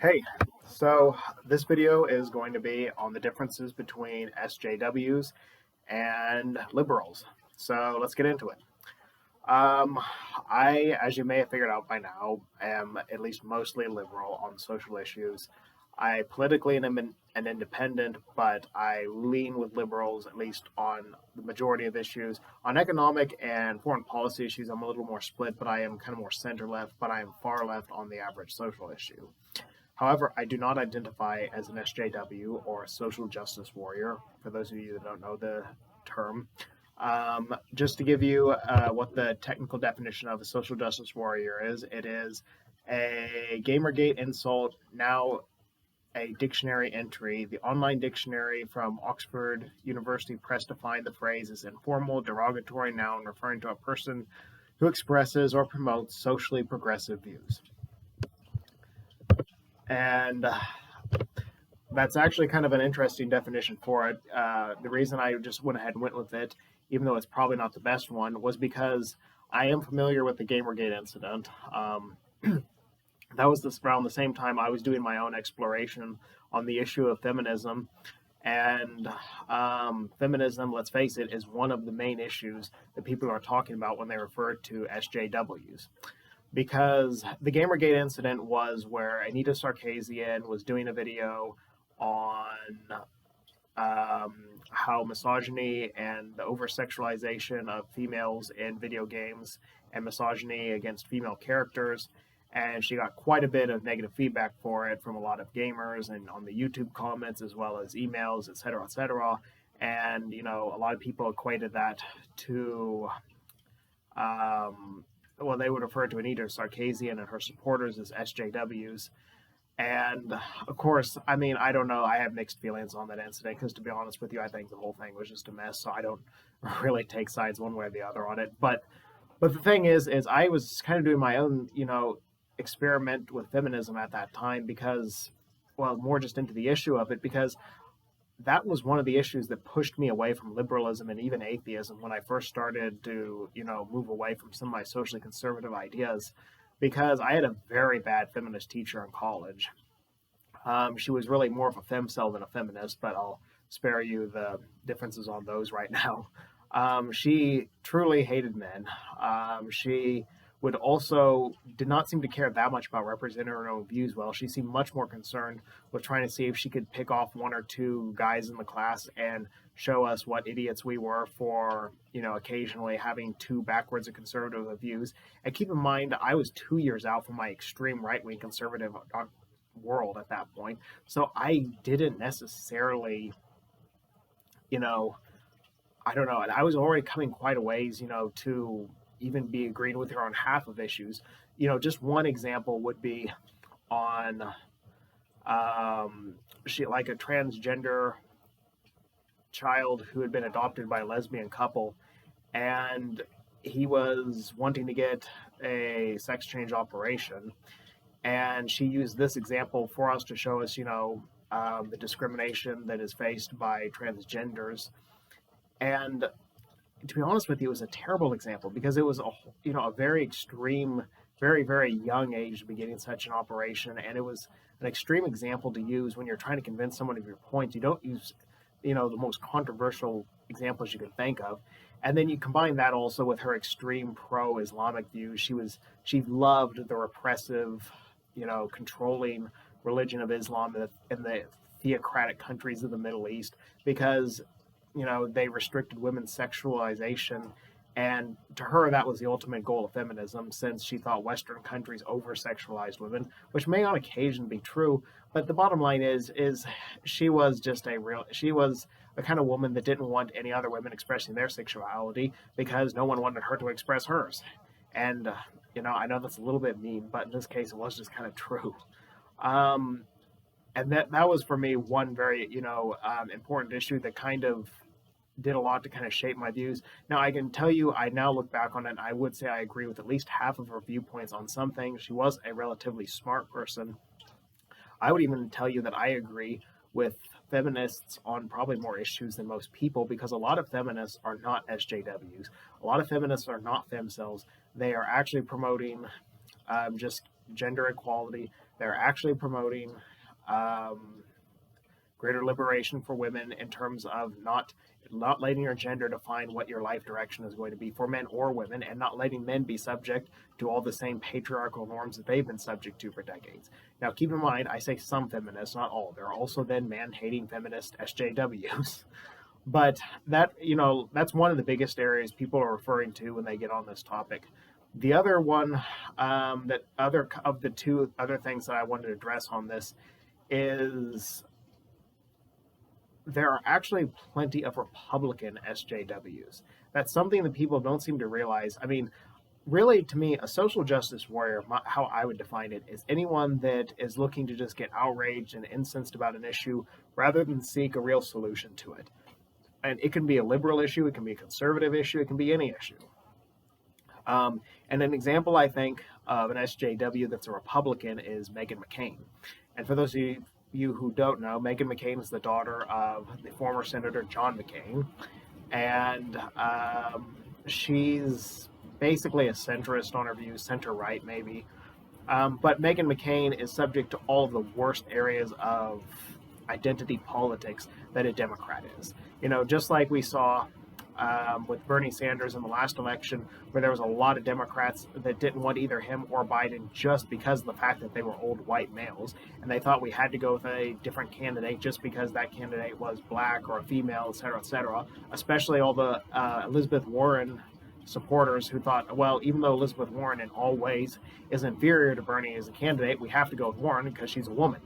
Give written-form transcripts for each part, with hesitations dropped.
Hey, so this video is going to be on the differences between SJWs and liberals. So let's get into it. Um, as you may have figured out by now, am at least mostly liberal on social issues. I politically am an independent, but I lean with liberals at least on the majority of issues. On economic and foreign policy issues, I'm a little more split, but I am kind of more center left, but I am far left on the average social issue. However, I do not identify as an SJW or a social justice warrior, for those of you that don't know the term. Just to give you what the technical definition of a social justice warrior is, it is a Gamergate insult, now a dictionary entry. The online dictionary from Oxford University Press defined the phrase as informal, derogatory noun referring to a person who expresses or promotes socially progressive views. And that's actually kind of an interesting definition for it. The reason I just went ahead and went with it, even though it's probably not the best one, was because I am familiar with the Gamergate incident. That was around the same time I was doing my own exploration on the issue of feminism. And feminism, let's face it, is one of the main issues that people are talking about when they refer to SJWs. Because the Gamergate incident was where Anita Sarkeesian was doing a video on how misogyny and the over-sexualization of females in video games and misogyny against female characters, and she got quite a bit of negative feedback for it from a lot of gamers and on the YouTube comments as well as emails, etc., etc. And, you know, a lot of people equated that to well, they would refer to Anita Sarkeesian and her supporters as SJWs. And of course, I mean, I don't know. I have mixed feelings on that incident because, to be honest with you, I think the whole thing was just a mess. So I don't really take sides one way or the other on it. But the thing is I was kind of doing my own, experiment with feminism at that time because, well, more just into the issue of it because that was one of the issues that pushed me away from liberalism and even atheism when I first started to, move away from some of my socially conservative ideas, because I had a very bad feminist teacher in college. She was really more of a femcel than a feminist, but I'll spare you the differences on those right now. She truly hated men. She would also did not seem to care that much about representing her own views well. She seemed much more concerned with trying to see if she could pick off one or two guys in the class and show us what idiots we were for, occasionally having too backwards and conservative views. And keep in mind, I was 2 years out from my extreme right-wing conservative world at that point. So I didn't necessarily, I don't know. And I was already coming quite a ways, to even be agreeing with her on half of issues. Just one example would be on she like a transgender child who had been adopted by a lesbian couple, and he was wanting to get a sex change operation, and she used this example for us to show us, the discrimination that is faced by transgenders. And to be honest with you, it was a terrible example because it was a very extreme, very, very young age beginning such an operation, and it was an extreme example to use when you're trying to convince someone of your point. You don't use, the most controversial examples you can think of, and then you combine that also with her extreme pro-Islamic views. She loved the repressive, controlling religion of Islam in the theocratic countries of the Middle East because they restricted women's sexualization. And to her, that was the ultimate goal of feminism, since she thought Western countries over-sexualized women, which may on occasion be true. But the bottom line is she was the kind of woman that didn't want any other women expressing their sexuality because no one wanted her to express hers. And, I know that's a little bit mean, but in this case, it was just kind of true. And that was for me one very important issue that kind of did a lot to kind of shape my views. Now I can tell you, I now look back on it, and I would say I agree with at least half of her viewpoints on some things. She was a relatively smart person. I would even tell you that I agree with feminists on probably more issues than most people, because a lot of feminists are not SJWs. A lot of feminists are not femcels. They are actually promoting just gender equality. They're actually promoting greater liberation for women in terms of not letting your gender define what your life direction is going to be for men or women, and not letting men be subject to all the same patriarchal norms that they've been subject to for decades. Now, keep in mind, I say some feminists, not all. There are also then man-hating feminist SJWs. But that, that's one of the biggest areas people are referring to when they get on this topic. The other one, the two other things that I wanted to address on this is there are actually plenty of Republican SJWs. That's something that people don't seem to realize. I mean, really, to me, a social justice warrior, how I would define it, is anyone that is looking to just get outraged and incensed about an issue rather than seek a real solution to it. And it can be a liberal issue, it can be a conservative issue, it can be any issue. And an example, I think, of an SJW that's a Republican is McCain. And for those of you who don't know, Meghan McCain is the daughter of the former Senator John McCain. And she's basically a centrist on her views, center-right maybe. But Meghan McCain is subject to all of the worst areas of identity politics that a Democrat is. Just like we saw with Bernie Sanders in the last election, where there was a lot of Democrats that didn't want either him or Biden just because of the fact that they were old white males, and they thought we had to go with a different candidate just because that candidate was black or a female, et cetera, especially all the Elizabeth Warren supporters who thought, well, even though Elizabeth Warren in all ways is inferior to Bernie as a candidate, we have to go with Warren because she's a woman.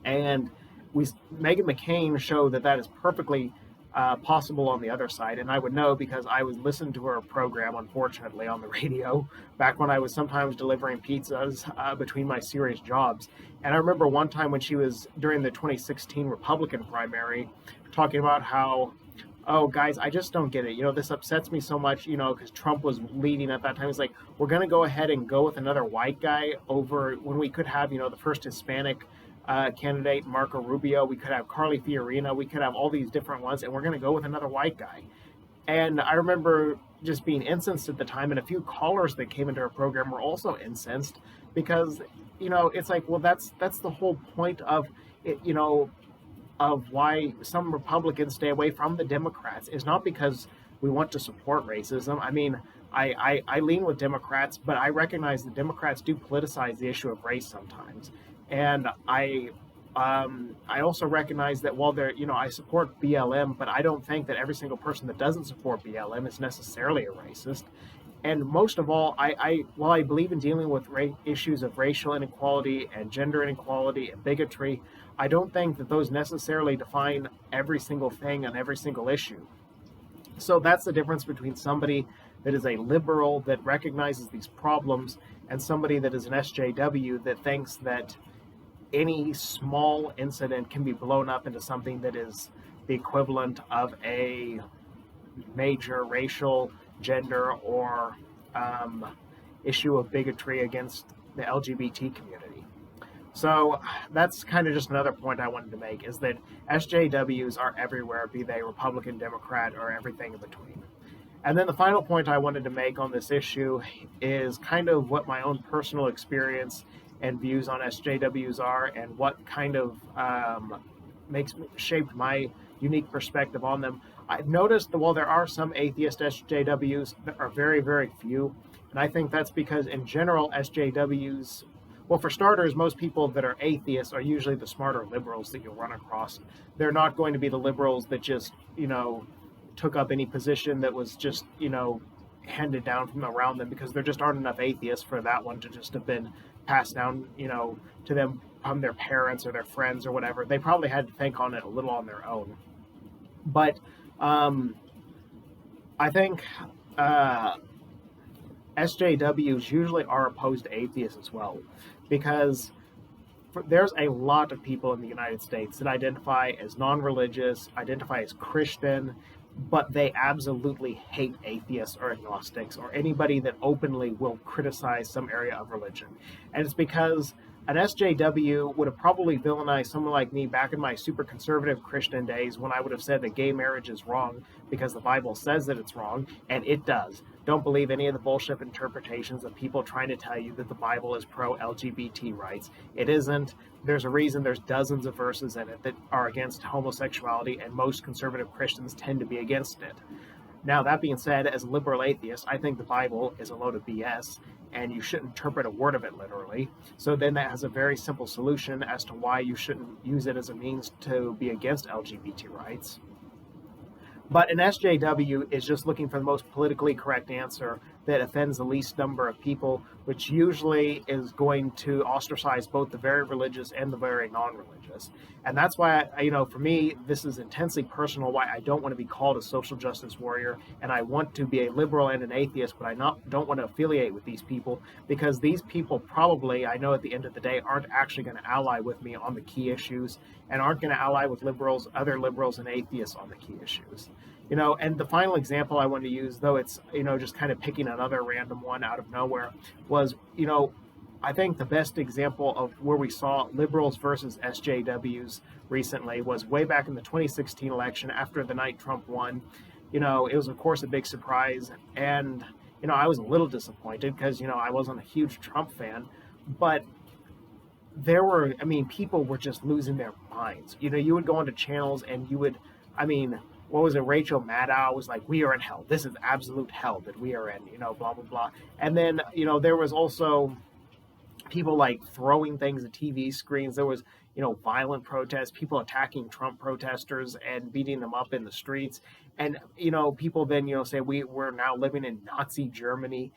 And Meghan McCain showed that is perfectly possible on the other side. And I would know because I was listening to her program, unfortunately, on the radio back when I was sometimes delivering pizzas between my serious jobs. And I remember one time when she was during the 2016 Republican primary talking about how, oh, guys, I just don't get it. This upsets me so much, because Trump was leading at that time. It's like, we're going to go ahead and go with another white guy over when we could have, the first Hispanic candidate, Marco Rubio. We could have Carly Fiorina. We could have all these different ones, and we're going to go with another white guy. And I remember just being incensed at the time, and a few callers that came into our program were also incensed because, it's like, well, that's the whole point of it, of why some Republicans stay away from the Democrats is not because we want to support racism. I mean, I lean with Democrats, but I recognize that Democrats do politicize the issue of race sometimes. And I also recognize that while I support BLM, but I don't think that every single person that doesn't support BLM is necessarily a racist. And most of all, while I believe in dealing with issues of racial inequality and gender inequality and bigotry, I don't think that those necessarily define every single thing on every single issue. So that's the difference between somebody that is a liberal that recognizes these problems and somebody that is an SJW that thinks that any small incident can be blown up into something that is the equivalent of a major racial, gender, or issue of bigotry against the LGBT community. So that's kind of just another point I wanted to make, is that SJWs are everywhere, be they Republican, Democrat, or everything in between. And then the final point I wanted to make on this issue is kind of what my own personal experience and views on SJWs are, and what kind of shaped my unique perspective on them. I've noticed that while there are some atheist SJWs, there are very, very few. And I think that's because in general, SJWs, well, for starters, most people that are atheists are usually the smarter liberals that you'll run across. They're not going to be the liberals that just, took up any position that was just, handed down from around them, because there just aren't enough atheists for that one to just have been passed down, to them from their parents or their friends or whatever. They probably had to think on it a little on their own. But I think SJWs usually are opposed to atheists as well, because there's a lot of people in the United States that identify as non-religious, identify as Christian, but they absolutely hate atheists or agnostics or anybody that openly will criticize some area of religion. And it's because An SJW would have probably villainized someone like me back in my super conservative Christian days when I would have said that gay marriage is wrong because the Bible says that it's wrong, and it does. Don't believe any of the bullshit interpretations of people trying to tell you that the Bible is pro-LGBT rights. It isn't. There's a reason there's dozens of verses in it that are against homosexuality, and most conservative Christians tend to be against it. Now, that being said, as a liberal atheist, I think the Bible is a load of BS, and you shouldn't interpret a word of it literally. So then that has a very simple solution as to why you shouldn't use it as a means to be against LGBT rights. But an SJW is just looking for the most politically correct answer that offends the least number of people, which usually is going to ostracize both the very religious and the very non-religious. And that's why, for me, this is intensely personal, why I don't want to be called a social justice warrior, and I want to be a liberal and an atheist, but I don't want to affiliate with these people, because these people probably, I know at the end of the day, aren't actually going to ally with me on the key issues, and aren't going to ally with liberals, other liberals and atheists on the key issues. And the final example I want to use, though it's, just kind of picking another random one out of nowhere, was, I think the best example of where we saw liberals versus SJWs recently was way back in the 2016 election after the night Trump won. It was, of course, a big surprise. And, I was a little disappointed because, I wasn't a huge Trump fan. But people were just losing their minds. You would go onto channels and you would, what was it? Rachel Maddow was like, "We are in hell. This is absolute hell that we are in," blah, blah, blah. And then, there was also people like throwing things at TV screens. There was, violent protests, people attacking Trump protesters and beating them up in the streets. And, people then, say we're now living in Nazi Germany.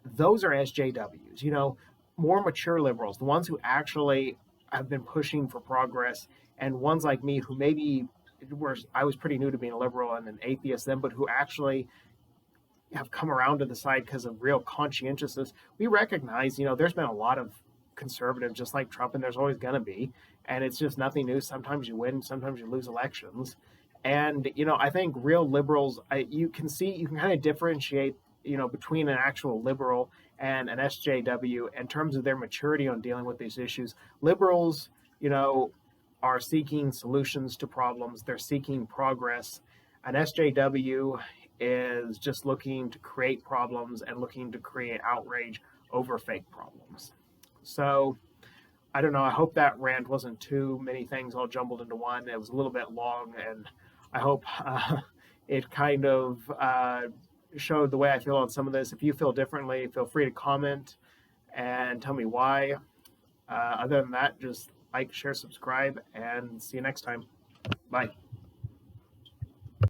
Those are SJWs, more mature liberals, the ones who actually have been pushing for progress, and ones like me who maybe I was pretty new to being a liberal and an atheist then, but who actually have come around to the side because of real conscientiousness. We recognize, there's been a lot of conservatives just like Trump, and there's always going to be, and it's just nothing new. Sometimes you win, sometimes you lose elections. And, I think real liberals, you can kind of differentiate, between an actual liberal and an SJW in terms of their maturity on dealing with these issues. Liberals, are seeking solutions to problems. They're seeking progress. An SJW is just looking to create problems and looking to create outrage over fake problems. So, I don't know. I hope that rant wasn't too many things all jumbled into one. It was a little bit long, and I hope it kind of showed the way I feel on some of this. If you feel differently, feel free to comment and tell me why. Other than that, just like, share, subscribe, and see you next time. Bye.